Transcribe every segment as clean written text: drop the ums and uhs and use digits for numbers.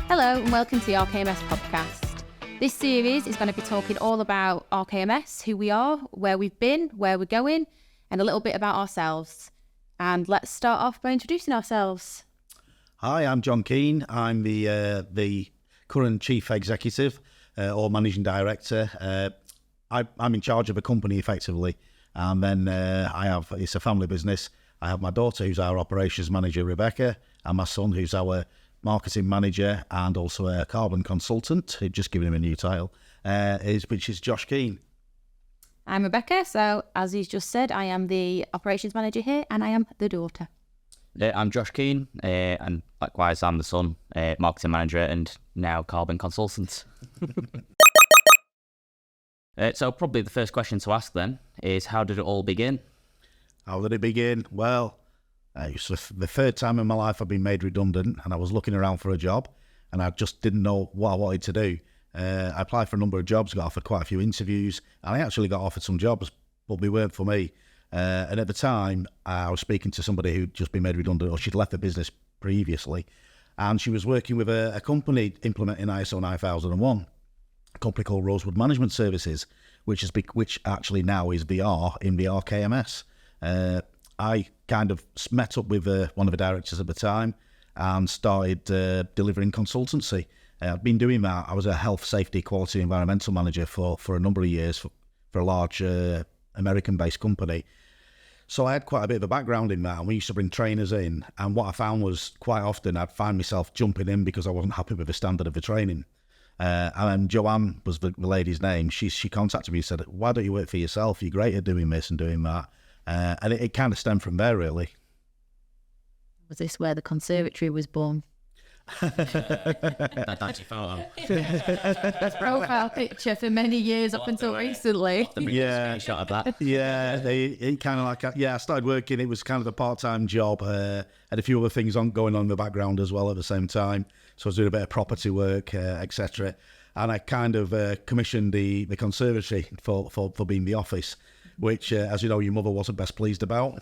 Hello and welcome to the RKMS podcast. This series is going to be talking all about RKMS, who we are, where we've been, where we're going, and a little bit about ourselves. And let's start off by introducing ourselves. Hi, I'm John Keane. I'm the current chief executive or managing director. I'm in charge of a company effectively, and then it's a family business. I have my daughter, who's our operations manager, Rebecca, and my son, who's our marketing manager and also a carbon consultant, who've just given him a new title, which is Josh Keane. I'm Rebecca, so as he's just said, I am the operations manager here and I am the daughter. I'm Josh Keane, and likewise I'm the son, marketing manager and now carbon consultant. So probably the first question to ask then is, how did it all begin? How did it begin? Well, it was the third time in my life I've been made redundant, and I was looking around for a job and I just didn't know what I wanted to do. I applied for a number of jobs, got offered quite a few interviews, and I actually got offered some jobs, but they weren't for me. And at the time, I was speaking to somebody who'd just been made redundant, or she'd left the business previously, and she was working with a company implementing ISO 9001, a company called Rosewood Management Services, which actually now is VR in the RKMS. I kind of met up with one of the directors at the time and started delivering consultancy. I've been doing that. I was a health, safety, quality, environmental manager for a number of years for a large American-based company. So I had quite a bit of a background in that, and we used to bring trainers in, and what I found was quite often I'd find myself jumping in because I wasn't happy with the standard of the training. And then Joanne was the lady's name. She contacted me and said, "Why don't you work for yourself? You're great at doing this and doing that." And it kind of stemmed from there, really. Was this where the conservatory was born? That's your photo. Profile picture for many years up until recently. Yeah, shot of that. Yeah, I started working. It was kind of a part-time job. Had a few other things going on in the background as well at the same time. So I was doing a bit of property work, etc. And I kind of commissioned the conservatory for being the office, which, as you know, your mother wasn't best pleased about.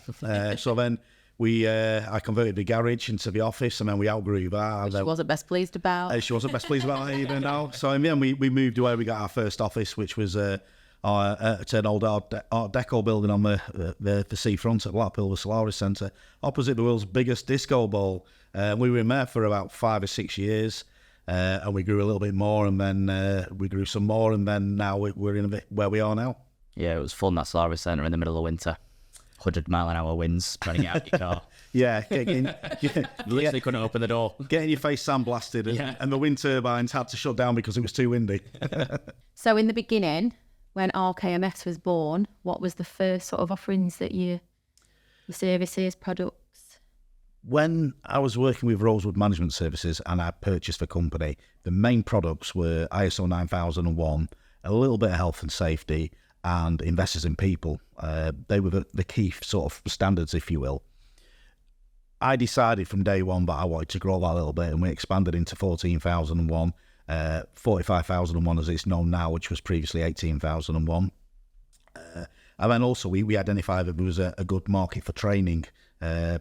So then I converted the garage into the office, and then we outgrew that. She wasn't best pleased about. She wasn't best pleased about that either now. So in the end, we moved away. We got our first office, which was to an old Art Deco building on the seafront at Blackpool, the Solaris Centre, opposite the world's biggest disco ball. We were in there for about 5 or 6 years, and we grew a little bit more, and then we grew some more, and then now we're in where we are now. Yeah, it was fun, that Solaris Centre in the middle of winter. 100-mile-an-hour winds running out your car. Yeah, Literally couldn't open the door. Getting your face sandblasted, and the wind turbines had to shut down because it was too windy. So in the beginning, when RKMS was born, what was the first sort of offerings that your services, products? When I was working with Rosewood Management Services and I purchased the company, the main products were ISO 9001, a little bit of health and safety, and investors in people. They were the key sort of standards, if you will. I decided from day one that I wanted to grow that a little bit, and we expanded into 14,001, 45,001 as it's known now, which was previously 18,001. And then also we identified that there was a good market for training.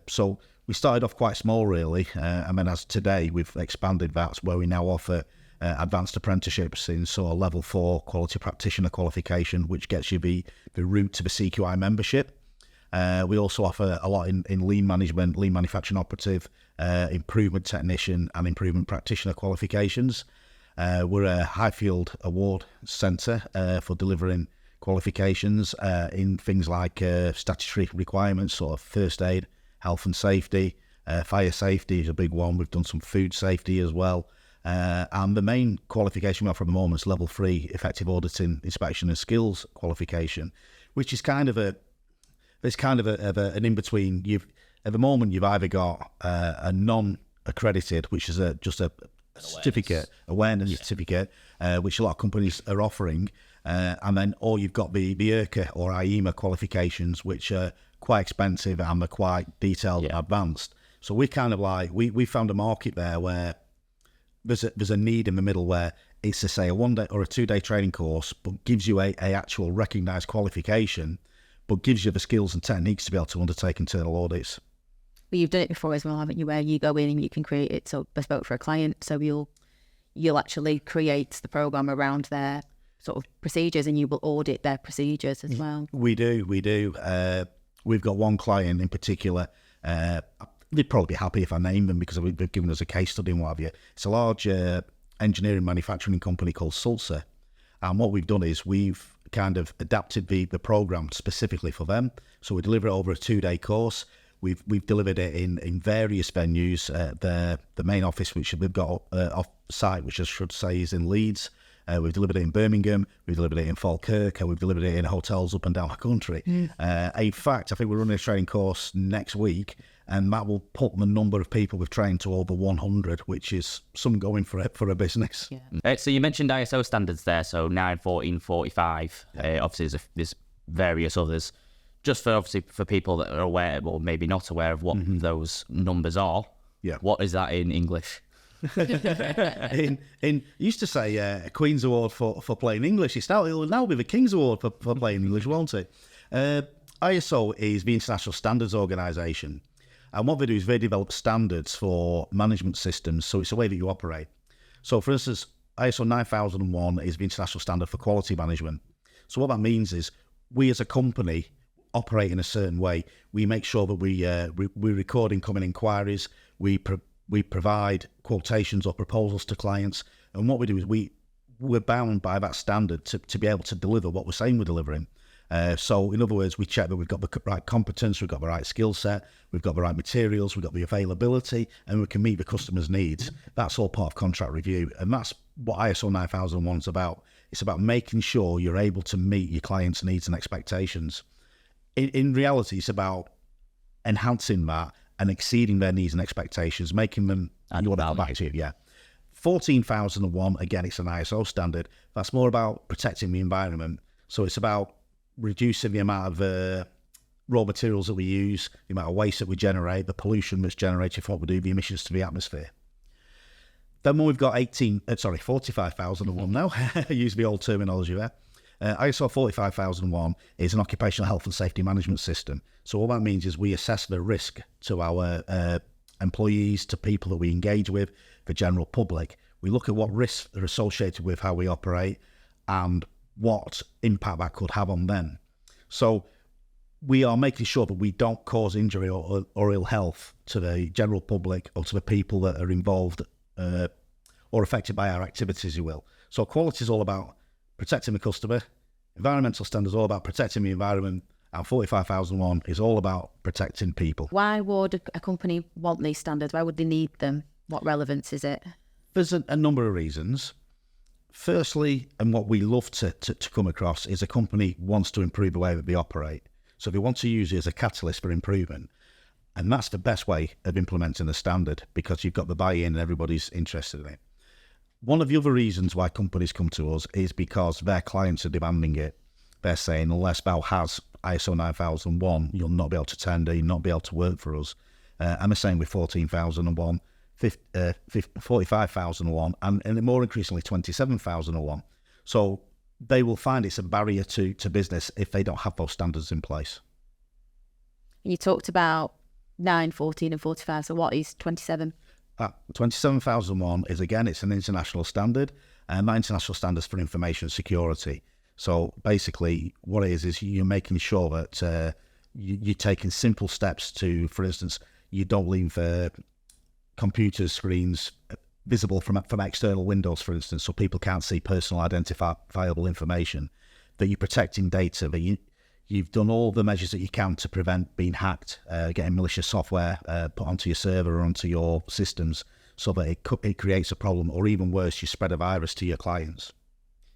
So we started off quite small, really, and then as today we've expanded that, where we now offer advanced apprenticeships in sort of level 4 quality practitioner qualification, which gets you the route to the CQI membership. We also offer a lot in lean management, lean manufacturing operative, improvement technician and improvement practitioner qualifications. We're a Highfield Award Centre for delivering qualifications in things like statutory requirements, sort of first aid, health and safety, fire safety is a big one. We've done some food safety as well. And the main qualification we have for the moment is level 3 effective auditing, inspection and skills qualification, which is kind of an in between. At the moment you've either got a non-accredited, which is just a certificate, awareness certificate, which a lot of companies are offering, and then or you've got the IRKA or IEMA qualifications, which are quite expensive and they're quite detailed and advanced. So we kind of we found a market there where there's a need in the middle, where it's to say a 1 day or a 2 day training course, but gives you a actual recognised qualification, but gives you the skills and techniques to be able to undertake internal audits. But you've done it before as well, haven't you, where you go in and you can create it so bespoke for a client, so you'll you'll actually create the program around their sort of procedures, and you will audit their procedures as well. We do. We've got one client in particular. They'd probably be happy if I name them because they've given us a case study and what have you. It's a large engineering manufacturing company called Sulzer. And what we've done is we've kind of adapted the program specifically for them. So we deliver it over a 2-day course. We've delivered it in various venues. The main office, which we've got off site, which I should say is in Leeds. We've delivered it in Birmingham. We've delivered it in Falkirk. We've delivered it in hotels up and down the country. In fact, I think we're running a training course next week, and that will put the number of people we've trained to over 100, which is some going for a business. Yeah. So you mentioned ISO standards there, so 9, 14, 45. Obviously, there's various others. Just for people that are aware, or maybe not aware of what those numbers are. Yeah. What is that in English? Used to say a Queen's Award for playing English. It'll now be the King's Award for playing English, won't it? ISO is the International Standards Organisation, and what they do is they develop standards for management systems. So it's the way that you operate. So, for instance, ISO 9001 is the international standard for quality management. So what that means is we as a company operate in a certain way. We make sure that we record incoming inquiries. We provide quotations or proposals to clients, and what we do is we're bound by that standard to be able to deliver what we're saying we're delivering. So in other words, we check that we've got the right competence, we've got the right skill set, we've got the right materials, we've got the availability, and we can meet the customer's needs. That's all part of contract review, and that's what ISO 9001 is about. It's about making sure you're able to meet your client's needs and expectations. In reality, it's about enhancing that and exceeding their needs and expectations, making them, and you want to come back to it, yeah. 14,001, again, it's an ISO standard. That's more about protecting the environment. So it's about reducing the amount of raw materials that we use, the amount of waste that we generate, the pollution that's generated from what we do, the emissions to the atmosphere. Then when we've got 45,001 now, I use the old terminology there. ISO 45,001 is an occupational health and safety management system. So all that means is we assess the risk to our employees, to people that we engage with, the general public. We look at what risks are associated with how we operate and what impact that could have on them. So we are making sure that we don't cause injury or ill health to the general public or to the people that are involved or affected by our activities, you will. So quality is all about protecting the customer. Environmental standards are all about protecting the environment. And 45,001 is all about protecting people. Why would a company want these standards? Why would they need them? What relevance is it? There's a number of reasons. Firstly, and what we love to come across, is a company wants to improve the way that they operate. So they want to use it as a catalyst for improvement. And that's the best way of implementing the standard, because you've got the buy-in and everybody's interested in it. One of the other reasons why companies come to us is because their clients are demanding it. They're saying, unless thou has ISO 9001, you'll not be able to tender, you'll not be able to work for us. And the same with 14,001, 45,001, and more increasingly 27,001. So they will find it's a barrier to business if they don't have those standards in place. You talked about 9, 14 and 45, so what is 27? 27,001 is, again, it's an international standard, and that international standard is for information security. So basically what it is you're making sure that you're taking simple steps to, for instance, you don't leave computer screens visible from external windows, for instance, so people can't see personal identifiable information, that you're protecting data, that you've done all the measures that you can to prevent being hacked, getting malicious software put onto your server or onto your systems, so that it creates a problem, or even worse, you spread a virus to your clients.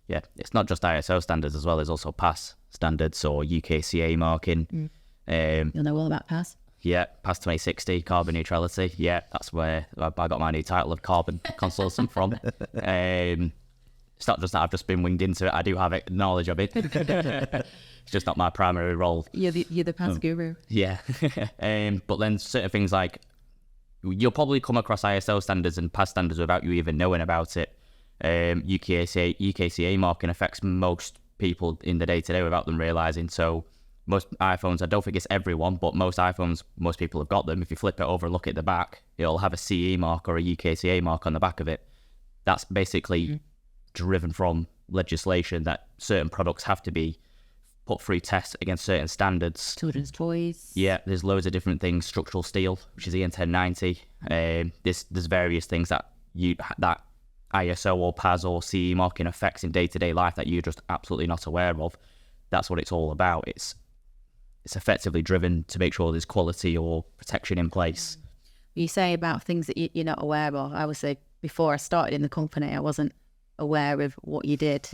Yeah, it's not just ISO standards as well. There's also PAS standards or UKCA marking. You'll know all about PAS. Yeah, PAS 2060, carbon neutrality. Yeah, that's where I got my new title of carbon consultant from. It's not just that I've just been winged into it. I do have knowledge of it. It's just not my primary role. You're the PAS guru. Yeah. But then certain things like, you'll probably come across ISO standards and PAS standards without you even knowing about it. UKCA marking affects most people in the day-to-day without them realising. So most iPhones, I don't think it's everyone, but most iPhones, most people have got them. If you flip it over and look at the back, it'll have a CE mark or a UKCA mark on the back of it. That's basically driven from legislation that certain products have to be put through tests against certain standards. Children's toys. Yeah, there's loads of different things. Structural steel, which is EN 1090. There's various things that ISO or PAS or CE marking affects in day-to-day life that you're just absolutely not aware of. That's what it's all about. It's effectively driven to make sure there's quality or protection in place. You say about things that you're not aware of. I would say before I started in the company, I wasn't aware of what you did.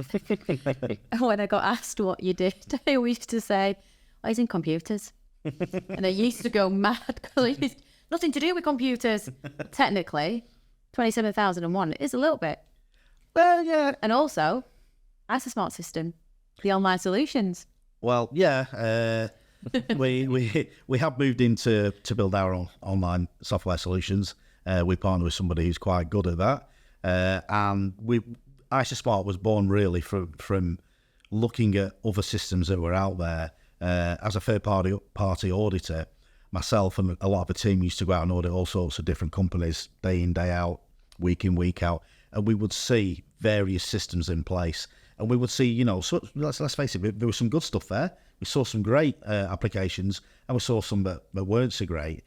When I got asked what you did, I always used to say, I was in computers. And I used to go mad because it's nothing to do with computers. Technically, 27,001 is a little bit. Well, yeah. And also, that's a smart system, the online solutions. Well, yeah. We have moved into to build our own online software solutions. We partner with somebody who's quite good at that. And ISOsmart was born really from looking at other systems that were out there. As a third-party auditor, myself and a lot of the team used to go out and audit all sorts of different companies, day in, day out, week in, week out, and we would see various systems in place. And we would see, so let's face it, there was some good stuff there. We saw some great applications, and we saw some that weren't so great.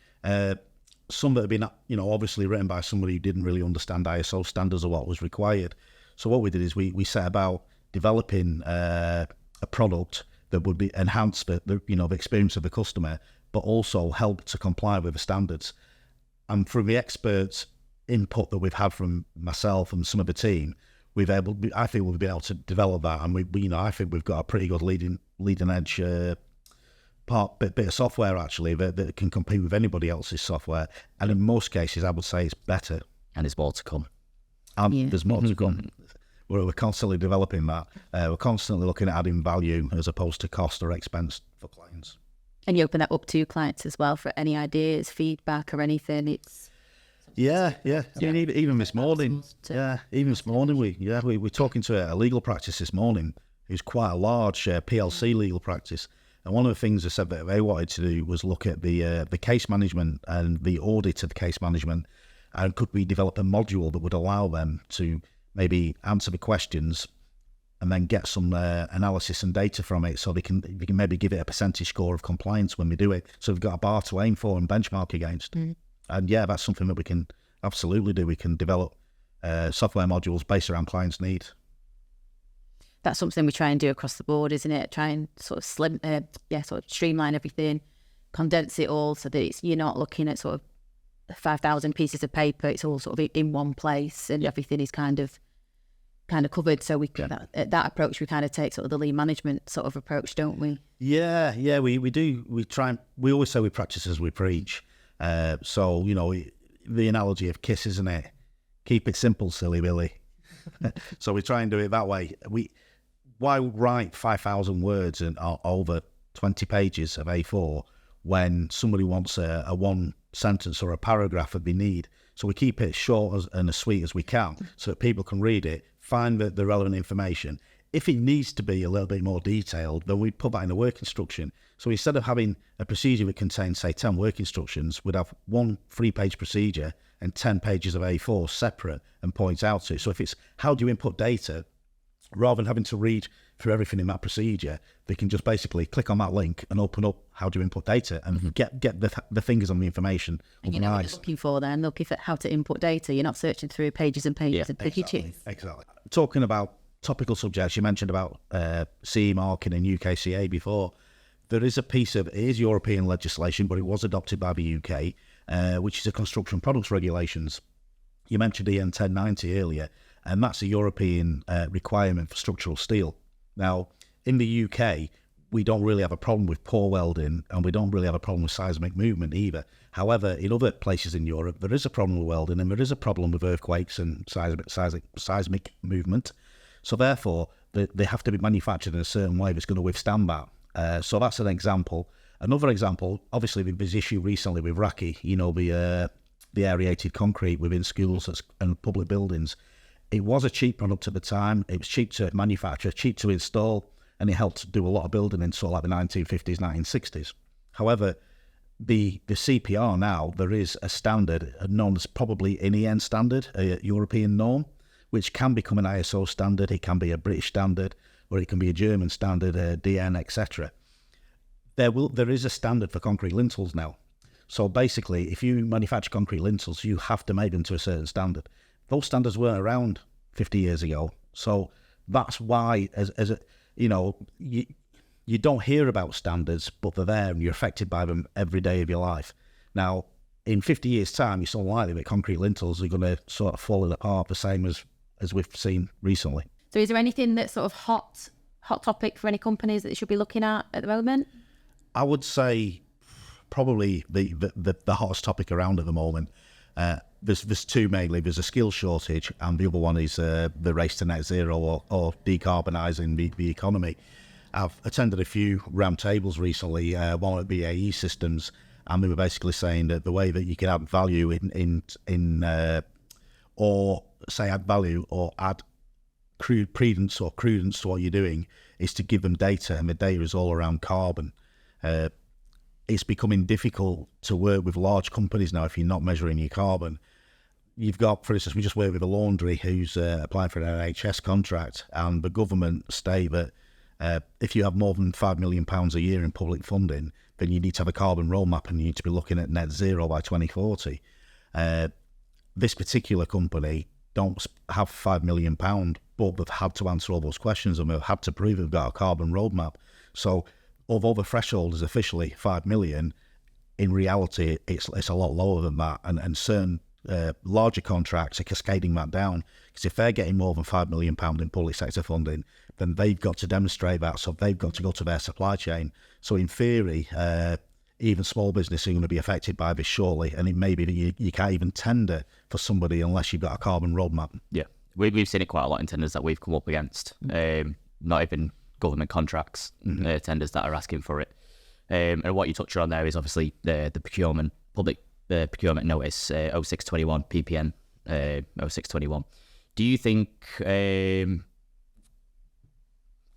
Some that had been, obviously written by somebody who didn't really understand ISO standards or what was required. So what we did is we set about developing a product that would be enhance the experience of the customer, but also help to comply with the standards. And from the experts' input that we've had from myself and some of the team, I think we've been able to develop that, and I think we've got a pretty good leading edge bit of software actually that can compete with anybody else's software, and in most cases I would say it's better. And there's more to come. There's more to come. We're constantly developing that. We're constantly looking at adding value as opposed to cost or expense for clients. And you open that up to clients as well for any ideas, feedback or anything. Yeah. Even this morning, we're talking to a legal practice this morning who's quite a large PLC legal practice. And one of the things they said that they wanted to do was look at the case management and the audit of the case management, and could we develop a module that would allow them to maybe answer the questions and then get some analysis and data from it, so we can maybe give it a percentage score of compliance when we do it. So we've got a bar to aim for and benchmark against. And yeah, that's something that we can absolutely do. We can develop software modules based around clients' needs. That's something we try and do across the board, isn't it? Try and sort of streamline everything, condense it all so that you're not looking at sort of 5,000 pieces of paper. It's all sort of in one place, and everything is kind of covered. So that approach we kind of take sort of the lean management sort of approach, don't we? Yeah, we do. We always say we practice as we preach. So the analogy of KISS, isn't it? Keep it simple, silly Billy. So we try and do it that way. Why write 5,000 words and over 20 pages of A4 when somebody wants a one sentence or a paragraph that they need? So we keep it short and as sweet as we can, so that people can read it, find the relevant information. If it needs to be a little bit more detailed, then we put that in the work instruction. So instead of having a procedure that contains, say, 10 work instructions, we'd have one 3-page procedure and 10 pages of A4 separate and point out to. So if it's how do you input data, rather than having to read through everything in that procedure, they can just basically click on that link and open up how do you input data and get the fingers on the information. And you know what you're looking for then, looking for how to input data. You're not searching through pages and pages and pages. Exactly. Talking about topical subjects, you mentioned about CE marking and UKCA before. There is a piece of, it is European legislation, but it was adopted by the UK, which is the construction products regulations. You mentioned EN 1090 earlier, and that's a European requirement for structural steel. Now, in the UK, we don't really have a problem with pour welding, and we don't really have a problem with seismic movement either. However, in other places in Europe, there is a problem with welding, and there is a problem with earthquakes and seismic movement. So therefore, they have to be manufactured in a certain way that's going to withstand that. So that's an example. Another example, obviously, there's issue recently with Raki, the aerated concrete within schools and public buildings. It was a cheap product at the time. It was cheap to manufacture, cheap to install, and it helped do a lot of building in sort of like the 1950s, 1960s. However, the CPR now, there is a standard known as probably an EN standard, a European norm, which can become an ISO standard. It can be a British standard, or it can be a German standard, DN, etc. There is a standard for concrete lintels now. So basically, if you manufacture concrete lintels, you have to make them to a certain standard. Those standards weren't around 50 years ago. So that's why, you don't hear about standards, but they're there and you're affected by them every day of your life. Now, in 50 years' time, it's unlikely that concrete lintels are going to sort of fall apart the same as we've seen recently. So is there anything that's sort of hot topic for any companies that they should be looking at the moment? I would say probably the hottest topic around at the moment. There's two mainly. There's a skills shortage, and the other one is the race to net zero or decarbonising the economy. I've attended a few round tables recently, one at BAE Systems, and they were basically saying that the way that you can add value add value or add credence to what you're doing is to give them data, and the data is all around carbon. It's becoming difficult to work with large companies now if you're not measuring your carbon. You've got, for instance, we just worked with a laundry who's applying for an NHS contract, and the government state that if you have more than £5 million a year in public funding, then you need to have a carbon roadmap and you need to be looking at net zero by 2040. This particular company don't have £5 million, but they've had to answer all those questions and they've had to prove they've got a carbon roadmap. So although the threshold is officially 5 million, in reality, it's a lot lower than that. And certain larger contracts are cascading that down, because if they're getting more than £5 million in public sector funding, then they've got to demonstrate that. So they've got to go to their supply chain. So in theory, even small business are going to be affected by this shortly. And it may be that you can't even tender for somebody unless you've got a carbon roadmap. Yeah, we've seen it quite a lot in tenders that we've come up against. Not even government contracts, tenders that are asking for it. And what you touched on there is obviously the procurement, public procurement notice, 0621 PPN 0621. Do you think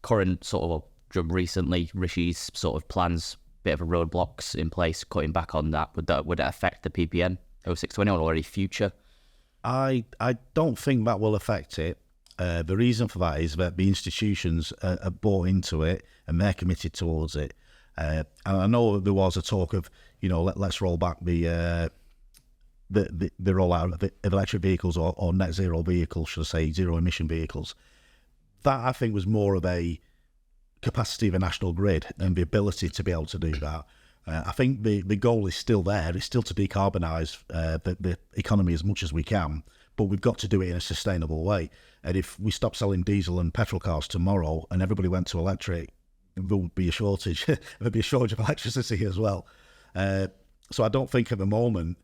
current sort of recently Rishi's sort of plans, bit of a roadblocks in place, cutting back on that, would that affect the PPN 0621 or any future? I don't think that will affect it. The reason for that is that the institutions are bought into it and they're committed towards it. And I know there was a talk of, let's roll back the rollout of electric vehicles or net zero vehicles, should I say, zero emission vehicles. That I think was more of a capacity of a national grid and the ability to be able to do that. I think the goal is still there. It's still to decarbonise the economy as much as we can, but we've got to do it in a sustainable way. And if we stop selling diesel and petrol cars tomorrow and everybody went to electric, there would be a shortage. There'd be a shortage of electricity as well. So I don't think at the moment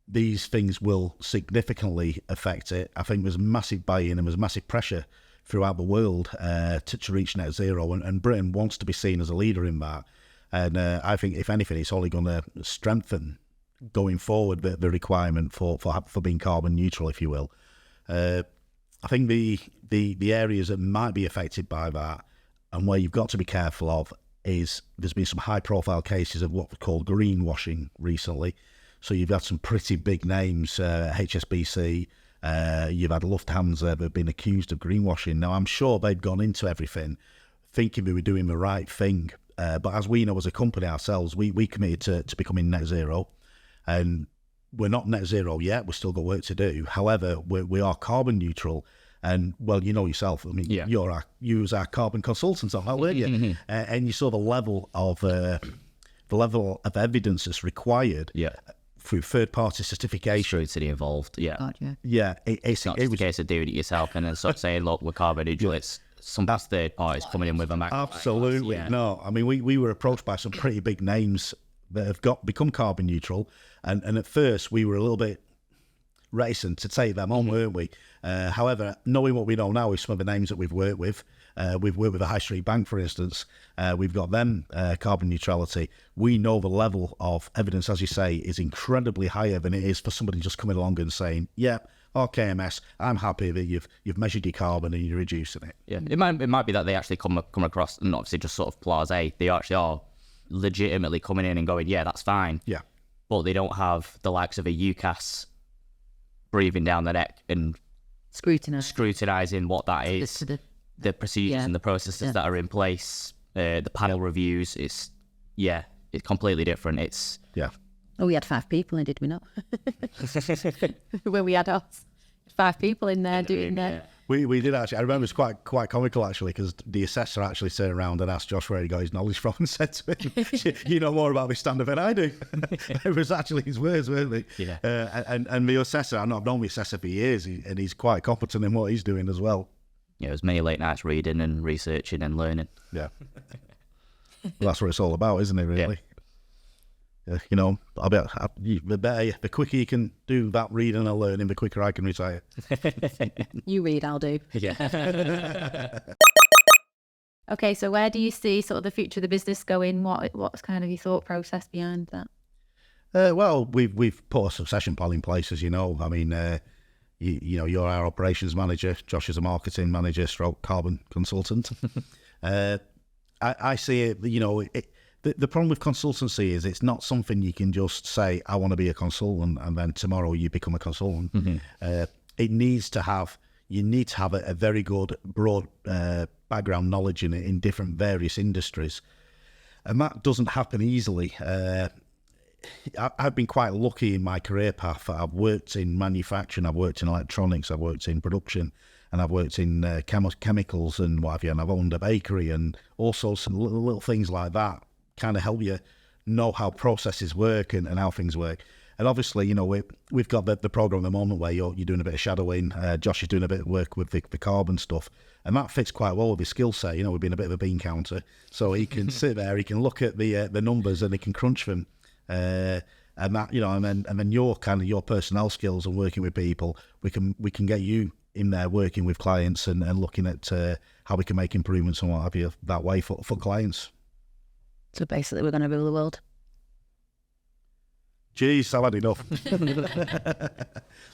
these things will significantly affect it. I think there's massive buy-in and there's massive pressure throughout the world to reach net zero, and Britain wants to be seen as a leader in that. And I think, if anything, it's only going to strengthen going forward the requirement for being carbon neutral, if you will. I think the areas that might be affected by that, and where you've got to be careful of, is there's been some high-profile cases of what we call greenwashing recently. So you've had some pretty big names, HSBC. You've had Lufthansa that have been accused of greenwashing. Now, I'm sure they've gone into everything thinking they were doing the right thing. But as we know as a company ourselves, we committed to becoming net zero. And we're not net zero yet. We've still got work to do. However, we are carbon neutral. And, well, you know yourself, I mean, you was our carbon consultant on that, weren't you? And you saw the level of evidence that's required through third-party certification. Scrutiny involved, God, It's not just a case of doing it yourself and then sort of saying, look, we're carbon neutral. It's some third parties coming in with a macro. Absolutely. No, I mean, we were approached by some pretty big names that have become carbon neutral. And at first, we were a little bit reticent to take them on, weren't we? However, knowing what we know now with some of the names that we've worked with a high street bank, for instance, we've got them carbon neutrality. We know the level of evidence, as you say, is incredibly higher than it is for somebody just coming along and saying, yeah, RKMS, I'm happy that you've measured your carbon and you're reducing it. Yeah, it might be that they actually come across, and obviously just sort of blasé, they actually are legitimately coming in and going, yeah, that's fine. Yeah. But they don't have the likes of a UCAS breathing down the neck and scrutinising what that is, the procedures and the processes that are in place, the panel reviews. It's completely different. It's Oh, we had 5 people in, did we not? When we had us, 5 people in there doing that. We did actually. I remember it's quite comical actually, because the assessor actually turned around and asked Josh where he got his knowledge from and said to him, "You know more about this standard than I do." It was actually his words, weren't they? Yeah. And the assessor, I've known the assessor for years, and he's quite competent in what he's doing as well. Yeah, there's many late nights reading and researching and learning. Yeah. Well, that's what it's all about, isn't it? Really. Yeah. You know, the quicker you can do that reading and learning, the quicker I can retire. You read, I'll do. Yeah. Okay, so where do you see sort of the future of the business going? What's kind of your thought process behind that? Well, we've put a succession plan in place, as you know. I mean, you know, you're our operations manager. Josh is a marketing manager, stroke carbon consultant. I see it. You know, the problem with consultancy is it's not something you can just say, I want to be a consultant, and then tomorrow you become a consultant. Mm-hmm. You need to have a very good broad background knowledge in different various industries, and that doesn't happen easily. I've been quite lucky in my career path. I've worked in manufacturing, I've worked in electronics, I've worked in production, and I've worked in chemicals and what have you, and I've owned a bakery, and all sorts of little things like that kind of help you know how processes work and how things work. And obviously, you know, we've got the program at the moment where you're doing a bit of shadowing. Josh is doing a bit of work with the carbon stuff, and that fits quite well with his skill set. You know, we've been a bit of a bean counter, so he can sit there, he can look at the numbers, and he can crunch them. And that, you know, and then your personnel skills and working with people, we can get you in there working with clients and looking at how we can make improvements and what have you that way for clients. So basically, we're going to rule the world. Jeez, I've had enough.